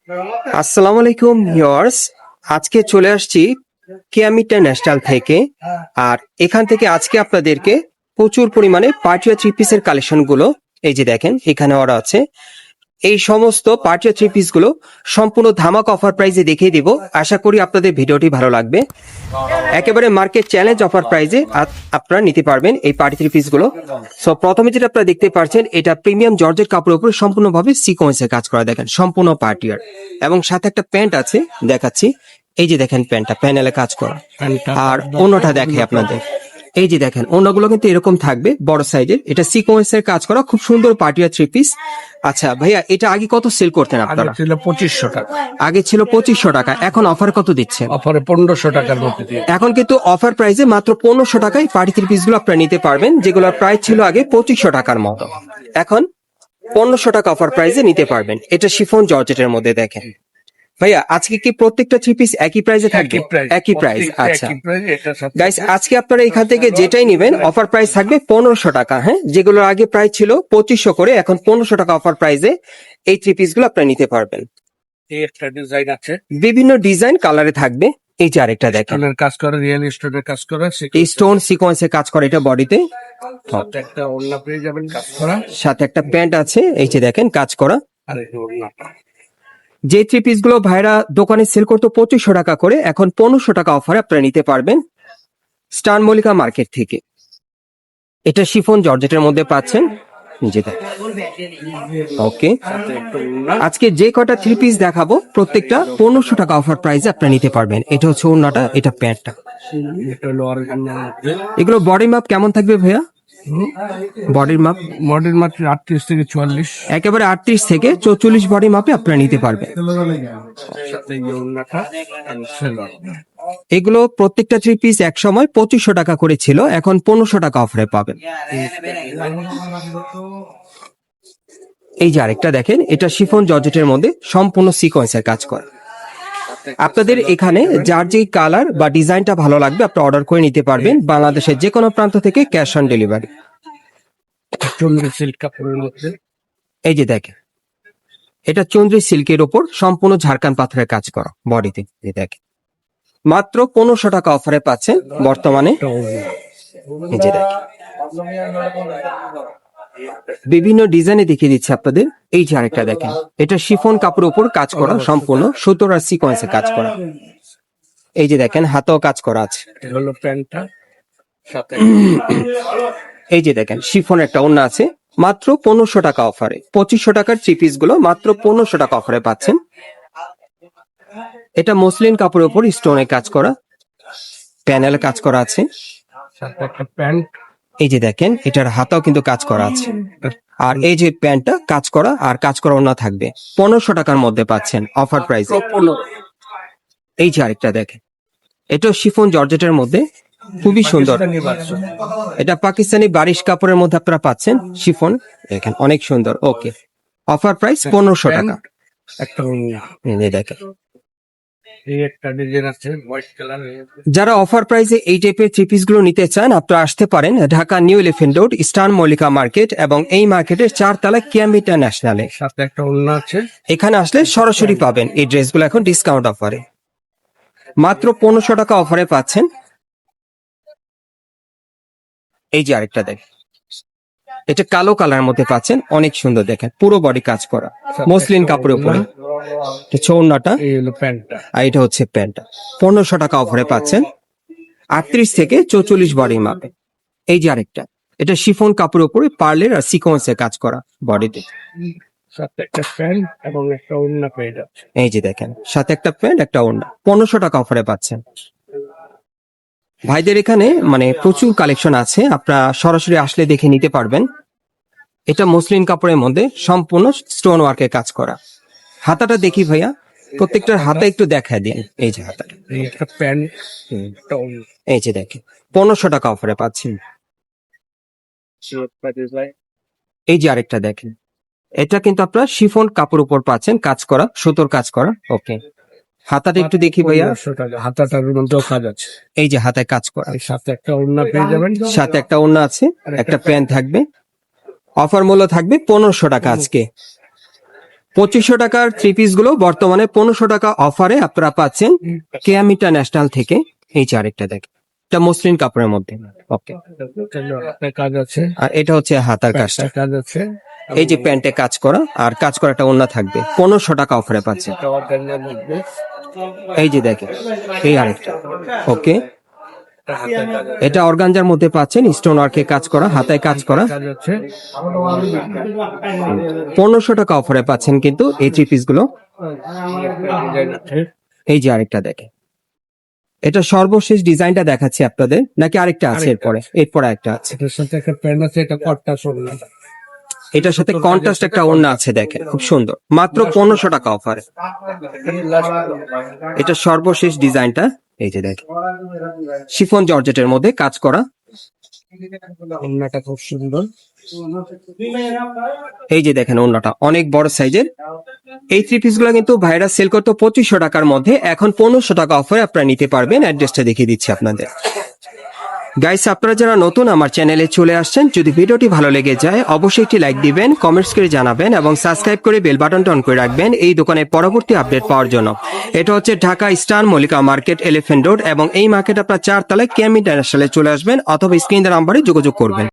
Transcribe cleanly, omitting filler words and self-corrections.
আসসালামু আলাইকুম ভিউয়ার্স, আজকে চলে আসছি কিয়ামি ইন্টারন্যাশনাল থেকে। আর এখান থেকে আজকে আপনাদেরকে প্রচুর পরিমাণে পার্টিয়া থ্রি পিসের কালেকশন গুলো এই যে দেখেন এখানে ওরা আছে। এই সমস্ত পার্টিয়া থ্রি পিস গুলো সম্পূর্ণ ধামাক অফার প্রাইসে দেখিয়ে দিব। আশা করি আপনাদের ভিডিওটি ভালো লাগবে। একেবারে মার্কেট চ্যালেঞ্জ অফার প্রাইসে আপনারা নিতে পারবেন এই পার্টি থ্রি পিস গুলো। সো প্রথমে যেটা আপনারা দেখতে পাচ্ছেন, এটা প্রিমিয়াম জর্জেট কাপড়ের উপর সম্পূর্ণভাবে সিকোয়েন্সে কাজ করা, দেখেন সম্পূর্ণ পার্টিয়ার, এবং সাথে একটা প্যান্ট আছে দেখাচ্ছি। এই যে দেখেন প্যান্টটা প্যানেলে কাজ করা, আর অন্যটা দেখে আপনাদের। এই যে দেখেন অন্যগুলো কিন্তু এরকম থাকবে বড় সাইজের, এটা সিকোয়েন্সের কাজ করা, খুব সুন্দর পার্টিয়ার থ্রি পিস। আচ্ছা ভাইয়া, এটা আগে কত সেল করতেন আপনারা? ছিল 2500 টাকা। আগে ছিল 2500 টাকা, এখন অফার কত দিচ্ছেন? অফারে 1500 টাকার মধ্যে দিয়ে। এখন কিন্তু অফার প্রাইসে মাত্র 1500 টাকায় পার্টি থ্রি পিস গুলো আপনারা নিতে পারবেন, যেগুলোর প্রাইস ছিল আগে 2500 টাকার মতো, এখন 1500 টাকা অফার প্রাইসে নিতে পারবেন। এটা শিফন জর্জেটের মধ্যে দেখেন। ভাইয়া আজকে কি প্রত্যেকটা থ্রি পিস একই প্রাইসে থাকবে? একই প্রাইস। আচ্ছা গাইস, আজকে আপনারা এখান থেকে যেটাই নেবেন অফার প্রাইস থাকবে 1500 টাকা। হ্যাঁ, যেগুলোর আগে প্রাইস ছিল 2500 করে, এখন 1500 টাকা অফার প্রাইসে এই থ্রি পিস গুলো আপনারা নিতে পারবেন। এই একটা ডিজাইন আছে, বিভিন্ন ডিজাইন কালারে থাকবে। এই যে আরেকটা দেখেন, স্টোনের কাজ করা, রিয়েল স্টোনের কাজ করা, এই স্টোন সিকোয়েন্সে কাজ করে, এটা বডিতে। সাথে একটা ওড়না পেয়ে যাবেন কাজ করা, সাথে একটা প্যান্ট আছে, এই যে দেখেন কাজ করা। আর এই যে ওড়নাটা। যে থ্রি পিস গুলো ভাইরা দোকানে সেল করতো 2500 টাকা করে, এখন 1500 টাকা অফারে আপনারা নিতে পারবেন স্টার মল্লিকা মার্কেট থেকে। এটা শিফন জর্জেটের মধ্যে পাচ্ছেন। ওকে, সাথে একটা ওড়না। আজকে যে কটা থ্রি পিস দেখাবো প্রত্যেকটা 1500 টাকা অফার প্রাইসে আপনারা নিতে পারবেন। এটা হচ্ছে ওড়নাটা, এটা প্যান্টটা। এটা হলো অরিজিনাল মধ্যে। এগুলো বডি মাপ কেমন থাকবে ভাইয়া? বডির মাপ মডেল মাত্র 38 থেকে 44। একেবারে 38 থেকে 44 বডি মাপে আপনারা নিতে পারবেন। সাথে এই ওড়নাটা সেলর। এগুলো প্রত্যেকটা থ্রি পিস এক সময় 2500 টাকা করে ছিল, এখন 1500 টাকা অফারে পাবেন। এই যে আরেকটা দেখেন, এটা শিফন জর্জেটের মধ্যে সম্পূর্ণ সিকোয়েন্সের কাজ করা। আপনাদের এখানে যার যেই কালার বা ডিজাইনটা ভালো লাগবে আপনারা অর্ডার করে নিতে পারবেন বাংলাদেশের যে কোনো প্রান্ত থেকে, cash on delivery. Chandra silk কাপড়ের মধ্যে। এই যে দেখেন, এটা চন্দ্রী সিল্কের ওপর সম্পূর্ণ ঝাড়খান পাথরের কাজ করা বডিতে। এই দেখেন মাত্র 1500 টাকা অফারে পাচ্ছেন বর্তমানে। একটা ওড়না। এই যে দেখেন বিভিন্ন ডিজাইনে দেখিয়ে দিচ্ছে আপনাদের। এই যে আরেকটা দেখেন, এটা শিফন কাপড়ের উপর কাজ করা, সম্পূর্ণ সুতোর আর সিকোয়েন্সে কাজ করা। এই যে দেখেন হাতেও কাজ করা আছে। এটা হলো প্যান্টটা, সাথে এই যে দেখেন শিফন একটা ওড়না আছে, মাত্র 1500 টাকা অফারে। 2500 টাকার থ্রি পিস গুলো মাত্র 1500 টাকা অফারে পাচ্ছেন। এটা মসলিন কাপড়ের উপর স্টোনে কাজ করা, প্যানেলে কাজ করা আছে। সাথে একটা প্যান্ট। এই যে দেখেন এটার হাতাও কিন্তু কাজ করা আছে, আর এই যে প্যান্টটা কাজ করা, আর কাজ করা ওড়না থাকবে। 1500 টাকার মধ্যে পাচ্ছেন অফার প্রাইসে। এই যে আরেকটা দেখেন, এটা শিফন জর্জেটের মধ্যে খুবই সুন্দর। এটা পাকিস্তানি বারিশ কাপড়ের মধ্যে আপনারা পাচ্ছেন শিফন, দেখেন অনেক সুন্দর। ওকে, অফার প্রাইস 1500 টাকা। একটা ওড়না। এই দেখেন এই একটা ডিজাইন আছে হোয়াইট কালার। যারা অফার প্রাইসে এই টাইপের থ্রি পিস গুলো নিতে চান আপনারা আসতে পারেন Dhaka new elephant road star Mallika market, এবং এই মার্কেটের 4 তলায় কিয়ামি ইন্টারন্যাশনালে। সাথে একটা ওড়না আছে। এখানে আসলে সরাসরি পাবেন এই ড্রেসগুলো এখন ডিসকাউন্ট অফারে, মাত্র 1500 টাকা অফারে পাচ্ছেন। এই যে আরেকটা দেখেন, এটা কালো কালার মধ্যে পাচ্ছেন, অনেক সুন্দর, দেখেন পুরো বডি কাজ করা মসলিন কাপড়ের উপরে। ওড়নাটা, এই হলো প্যান্টটা। আর এটা হচ্ছে প্যান্টটা। 1500 টাকা অফারে পাচ্ছেন 38 থেকে 44 বডি মাপে। এই যে আরেকটা, এটা শিফন কাপড়ের উপরে পার্লের আর সিকোয়েন্সের কাজ করা বডিতে। সাথে একটা প্যান্ট এবং একটা ওড়না পেয়ে যাচ্ছে। এই যে দেখেন সাথে একটা প্যান্ট একটা ওড়না, 1500 টাকা অফারে পাচ্ছেন। ভাইদের এখানে মানে প্রচুর কালেকশন আছে, আপনারা সরাসরি আসলে দেখে নিতে পারবেন। এটা মসলিন কাপড়ের মধ্যে সম্পূর্ণ স্টোন ওয়ার্কের কাজ করা। হাতাটা দেখি ভাইয়া, প্রত্যেকটার হাতা একটু দেখা দিন। এই যে হাতাটা, এই একটা প্যান্ট, একটা ওড়না। এই যে দেখেন 1500 টাকা অফারে পাচ্ছেন। এই যে আরেকটা দেখেন, এটা কিন্তু আপনারা শিফন কাপড় উপর পাচ্ছেন, কাজ করা সুতোর কাজ করা। ওকে, হাতাটা একটু দেখি ভাইয়া। 1500 টাকা। হাতাটার মধ্যেও কাজ আছে। এই যে হাতায় কাজ করা, এর সাথে একটা ওড়না পেয়ে যাবেন। সাথে একটা ওড়না আছে, একটা প্যান্ট থাকবে। অফার মূল্য থাকবে 1500 টাকা আজকে। 2500 টাকার থ্রি পিস গুলো বর্তমানে 1500 টাকা অফারে আপনারা পাচ্ছেন কেএম ইন্টারন্যাশনাল থেকে। এই যে আরেকটা দেখেন, এটা মসলিন কাপড়ের মধ্যে। ওকে, একটা কাজ আছে, আর এটা হচ্ছে হাতার কাজটা। একটা কাজ আছে, এই যে প্যান্টে কাজ করা আর কাজ করা একটা ওড়না থাকবে, 1500 টাকা অফারে পাচ্ছেন। একটা অর্গানজার মধ্যে এই যে দেখেন, এই আরেকটা। ওকে, একটা হাতের কাজ আছে। এটা অর্গানজার মধ্যে পাচ্ছেন, স্টোন ওয়ার্কে কাজ করা, হাতায় কাজ করা। কাজ আছে, 1500 টাকা অফারে পাচ্ছেন কিন্তু এই থ্রি পিস গুলো। ডিজাইন আছে, এই যে আরেকটা দেখেন, এটা সর্বশেষ ডিজাইনটা দেখাচ্ছি আপনাদের, নাকি আরেকটা আছে এরপরে? এরপরে একটা আছে, এটার সাথে একটা প্যান্ট আছে, এটা কটটা শুনলাম। এটার সাথে কন্ট্রাস্ট একটা ওড়না আছে, দেখেন খুব সুন্দর, মাত্র 1500 টাকা অফারে। এটা সর্বশেষ ডিজাইনটা, এই যে দেখেন, শিফন জর্জেটের মধ্যে কাজ করা। ওড়নাটা খুব সুন্দর। এই যে দেখেন, ওড়নাটা অনেক বড় সাইজের। এই থ্রি পিস গুলো কিন্তু ভাইরা সেল করতো 2500 টাকার মধ্যে, এখন 1500 টাকা অফারে আপনারা নিতে পারবেন। অ্যাড্রেসটা দেখিয়ে দিচ্ছি আপনাদের। গাইস, আপনারা যারা নতুন আমার চ্যানেলে চলে আসছেন, যদি ভিডিওটি ভালো লেগে যায় অবশ্যই একটি লাইক দিবেন, কমেন্টস করে জানাবেন এবং সাবস্ক্রাইব করে বেল বাটনটা অন করে রাখবেন এই দোকানের পরবর্তী আপডেট পাওয়ার জন্য। এটা হচ্ছে Dhaka star Mallika market, elephant road, এবং এই মার্কেট আপনার 4 তলায় কেএম ইন্টারন্যাশনালে চলে আসবেন অথবা স্ক্রিন নাম্বারে যোগাযোগ করবেন।